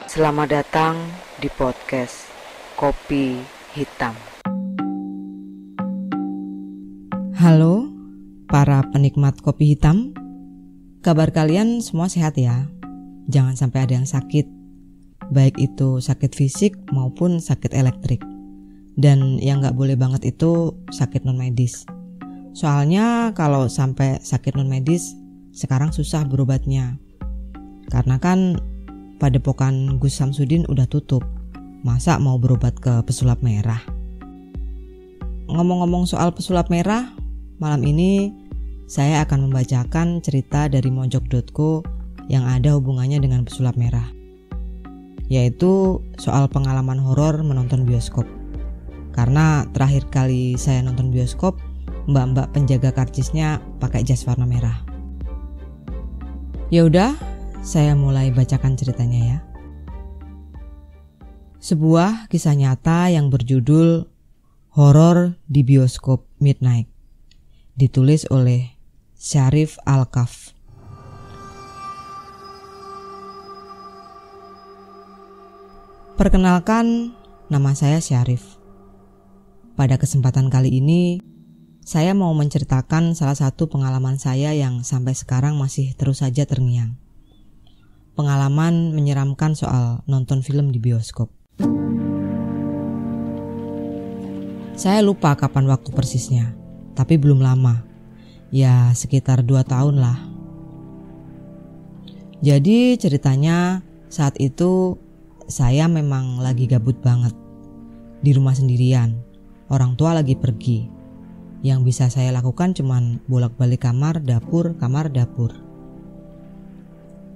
Selamat datang di podcast Kopi Hitam. Halo para penikmat kopi hitam, kabar kalian semua sehat ya? Jangan sampai ada yang sakit, baik itu sakit fisik maupun sakit elektrik. Dan yang gak boleh banget itu sakit non medis. Soalnya kalau sampai sakit non medis, sekarang susah berobatnya. Karena kan Padepokan Gus Samsudin udah tutup. Masa mau berobat ke pesulap merah? Ngomong-ngomong soal pesulap merah, malam ini saya akan membacakan cerita dari mojok.co yang ada hubungannya dengan pesulap merah, yaitu soal pengalaman horor menonton bioskop. Karena terakhir kali saya nonton bioskop, mbak-mbak penjaga karcisnya pakai jas warna merah. Ya udah, saya mulai bacakan ceritanya ya. Sebuah kisah nyata yang berjudul Horor di Bioskop Midnight, ditulis oleh Syarif Al-Kaf. Perkenalkan, nama saya Syarif. Pada kesempatan kali ini, saya mau menceritakan salah satu pengalaman saya yang sampai sekarang masih terus saja terngiang. Pengalaman menyeramkan soal nonton film di bioskop. Saya lupa kapan waktu persisnya, tapi belum lama. Ya sekitar 2 tahun lah. Jadi ceritanya saat itu saya memang lagi gabut banget. Di rumah sendirian, orang tua lagi pergi. Yang bisa saya lakukan cuman bolak-balik kamar, dapur.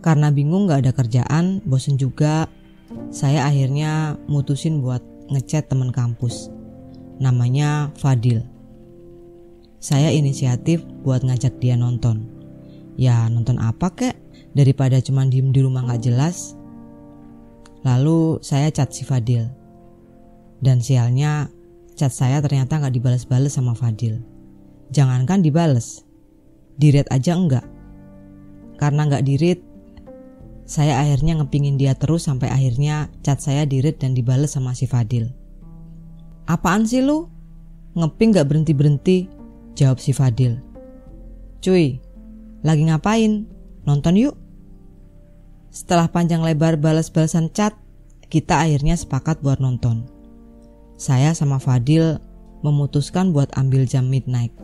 Karena bingung gak ada kerjaan, bosen juga, saya akhirnya mutusin buat ngechat teman kampus. Namanya Fadil. Saya inisiatif buat ngajak dia nonton. Ya nonton apa kek, daripada cuma diem di rumah gak jelas. Lalu saya chat si Fadil. Dan sialnya chat saya ternyata gak dibales-bales sama Fadil. Jangankan dibales, di-read aja enggak. Karena gak di-read, saya akhirnya ngepingin dia terus sampai akhirnya chat saya di-read dan dibales sama si Fadil. Apaan sih lu? Ngeping gak berhenti-berhenti, jawab si Fadil. Cuy, lagi ngapain? Nonton yuk. Setelah panjang lebar balas-balasan chat, kita akhirnya sepakat buat nonton. Saya sama Fadil memutuskan buat ambil jam midnight.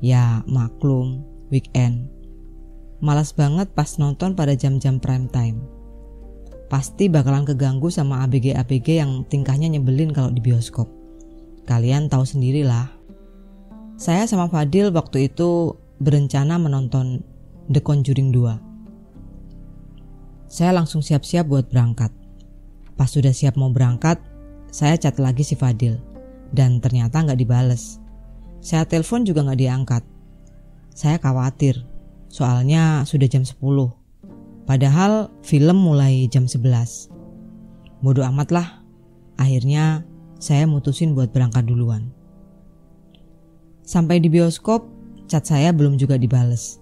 Ya maklum, weekend. Malas banget pas nonton pada jam-jam prime time. Pasti bakalan keganggu sama ABG-ABG yang tingkahnya nyebelin kalau di bioskop. Kalian tahu sendirilah. Saya sama Fadil waktu itu berencana menonton The Conjuring 2. Saya langsung siap-siap buat berangkat. Pas sudah siap mau berangkat, saya chat lagi si Fadil. Dan ternyata gak dibales. Saya telepon juga gak diangkat. Saya khawatir. Soalnya sudah jam 10. Padahal film mulai jam 11. Bodoh amat lah. Akhirnya saya mutusin buat berangkat duluan. Sampai di bioskop, chat saya belum juga dibales.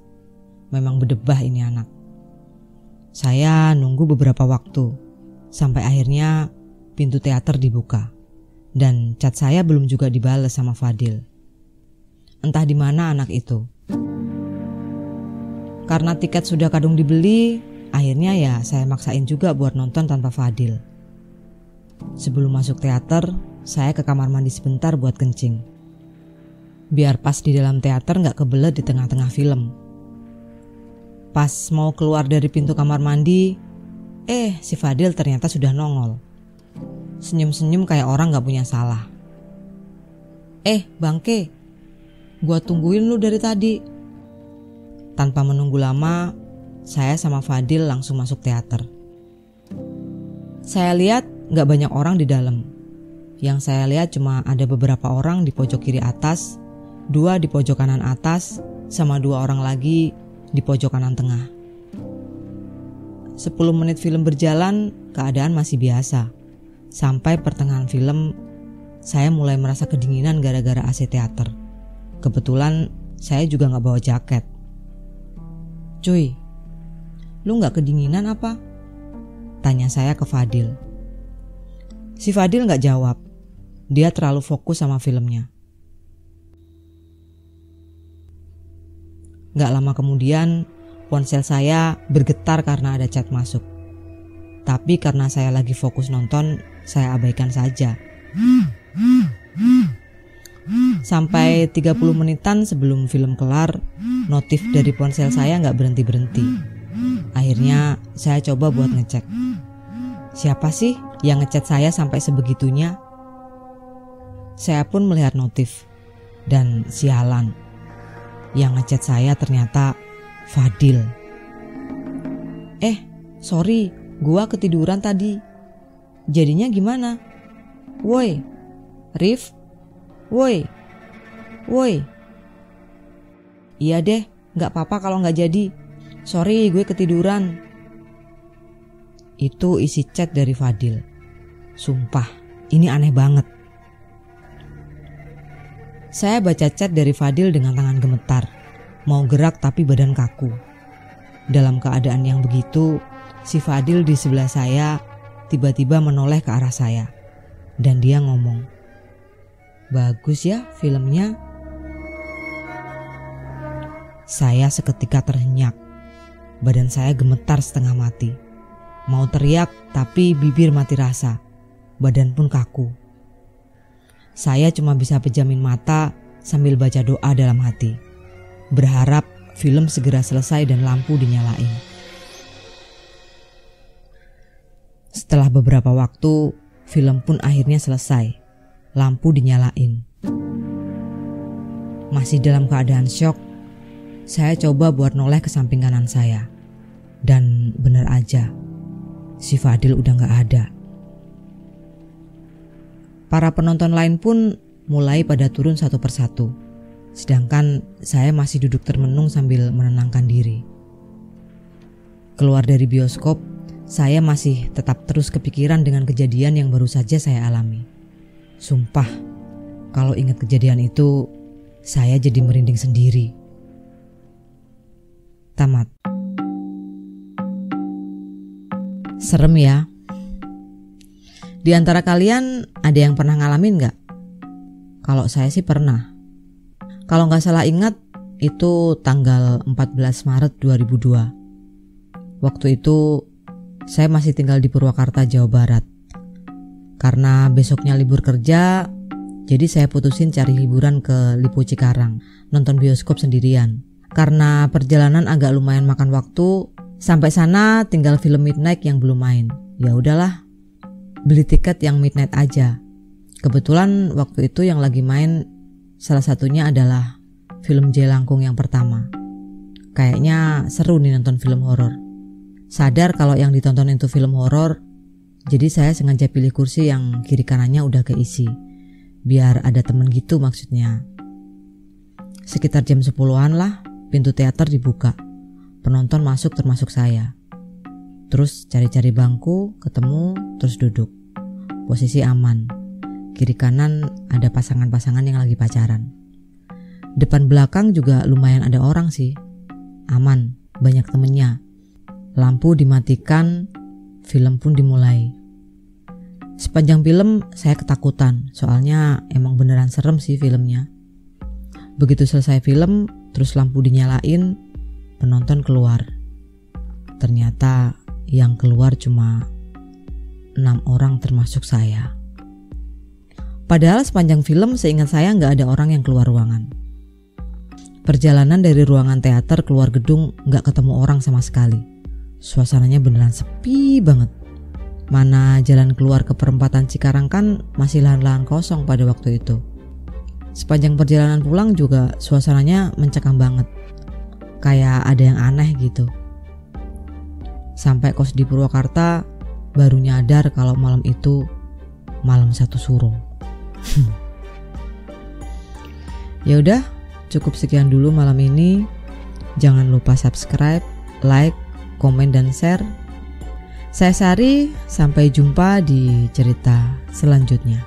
Memang berdebah ini anak. Saya nunggu beberapa waktu. Sampai akhirnya pintu teater dibuka. Dan chat saya belum juga dibales sama Fadil. Entah di mana anak itu. Karena tiket sudah kadung dibeli, akhirnya ya saya maksain juga buat nonton tanpa Fadil. Sebelum masuk teater, saya ke kamar mandi sebentar buat kencing. Biar pas di dalam teater gak kebelet di tengah-tengah film. Pas mau keluar dari pintu kamar mandi, si Fadil ternyata sudah nongol. Senyum-senyum kayak orang gak punya salah. Bangke, gua tungguin lu dari tadi. Tanpa menunggu lama, saya sama Fadil langsung masuk teater. Saya lihat gak banyak orang di dalam. Yang saya lihat cuma ada beberapa orang di pojok kiri atas, 2 di pojok kanan atas, sama 2 orang lagi di pojok kanan tengah. 10 menit film berjalan, keadaan masih biasa. Sampai pertengahan film, saya mulai merasa kedinginan gara-gara AC teater. Kebetulan saya juga gak bawa jaket. Cuy, lu gak kedinginan apa? Tanya saya ke Fadil. Si Fadil gak jawab. Dia terlalu fokus sama filmnya. Gak lama kemudian ponsel saya bergetar karena ada chat masuk. Tapi karena saya lagi fokus nonton, saya abaikan saja. Sampai 30 menitan sebelum film kelar, notif dari ponsel saya gak berhenti-berhenti. Akhirnya saya coba buat ngecek. Siapa sih yang ngechat saya sampai sebegitunya? Saya pun melihat notif. Dan sialan, yang ngechat saya ternyata Fadil. Sorry, gua ketiduran tadi. Jadinya gimana? Woi, Rif? Woi. Iya deh, gak apa-apa kalau gak jadi. Sorry, gue ketiduran. Itu isi chat dari Fadil. Sumpah, ini aneh banget. Saya baca chat dari Fadil dengan tangan gemetar. Mau gerak tapi badan kaku. Dalam keadaan yang begitu, si Fadil di sebelah saya tiba-tiba menoleh ke arah saya. Dan dia ngomong, "Bagus ya filmnya." Saya seketika terhenyak. Badan saya gemetar setengah mati. Mau teriak tapi bibir mati rasa. Badan pun kaku. Saya cuma bisa pejamin mata sambil baca doa dalam hati. Berharap film segera selesai dan lampu dinyalain. Setelah beberapa waktu, film pun akhirnya selesai. Lampu dinyalain. Masih dalam keadaan syok, saya coba buat noleh ke samping kanan saya. Dan bener aja, si Fadil udah gak ada. Para penonton lain pun mulai pada turun satu persatu. Sedangkan saya masih duduk termenung sambil menenangkan diri. Keluar dari bioskop, saya masih tetap terus kepikiran dengan kejadian yang baru saja saya alami. Sumpah, kalau ingat kejadian itu, saya jadi merinding sendiri. Tamat. Serem ya. Di antara kalian ada yang pernah ngalamin gak? Kalau saya sih pernah. Kalau gak salah ingat, itu tanggal 14 Maret 2002. Waktu itu saya masih tinggal di Purwakarta, Jawa Barat. Karena besoknya libur kerja, jadi saya putusin cari hiburan ke Lipo Cikarang, nonton bioskop sendirian. Karena perjalanan agak lumayan makan waktu, sampai sana tinggal film Midnight yang belum main. Ya udahlah, beli tiket yang Midnight aja. Kebetulan waktu itu yang lagi main salah satunya adalah film Jelangkung yang pertama. Kayaknya seru nih nonton film horor. Sadar kalau yang ditonton itu film horor, jadi saya sengaja pilih kursi yang kiri kanannya udah keisi. Biar ada temen gitu maksudnya. Sekitar jam 10-an lah, pintu teater dibuka. Penonton masuk termasuk saya. Terus cari-cari bangku, ketemu, terus duduk. Posisi aman. Kiri kanan ada pasangan-pasangan yang lagi pacaran. Depan belakang juga lumayan ada orang sih. Aman, banyak temennya. Lampu dimatikan, film pun dimulai. Sepanjang film saya ketakutan, soalnya emang beneran serem sih filmnya. Begitu selesai film, terus lampu dinyalain, penonton keluar. Ternyata yang keluar cuma 6 orang termasuk saya. Padahal sepanjang film seingat saya gak ada orang yang keluar ruangan. Perjalanan dari ruangan teater keluar gedung gak ketemu orang sama sekali. Suasananya beneran sepi banget. Mana jalan keluar ke perempatan Cikarang kan masih lahan-lahan kosong pada waktu itu. Sepanjang perjalanan pulang juga suasananya mencekam banget. Kayak ada yang aneh gitu. Sampai kos di Purwakarta baru nyadar kalau malam itu malam satu surung. Ya udah, cukup sekian dulu malam ini. Jangan lupa subscribe, like, komen dan share. Saya Sari, sampai jumpa di cerita selanjutnya.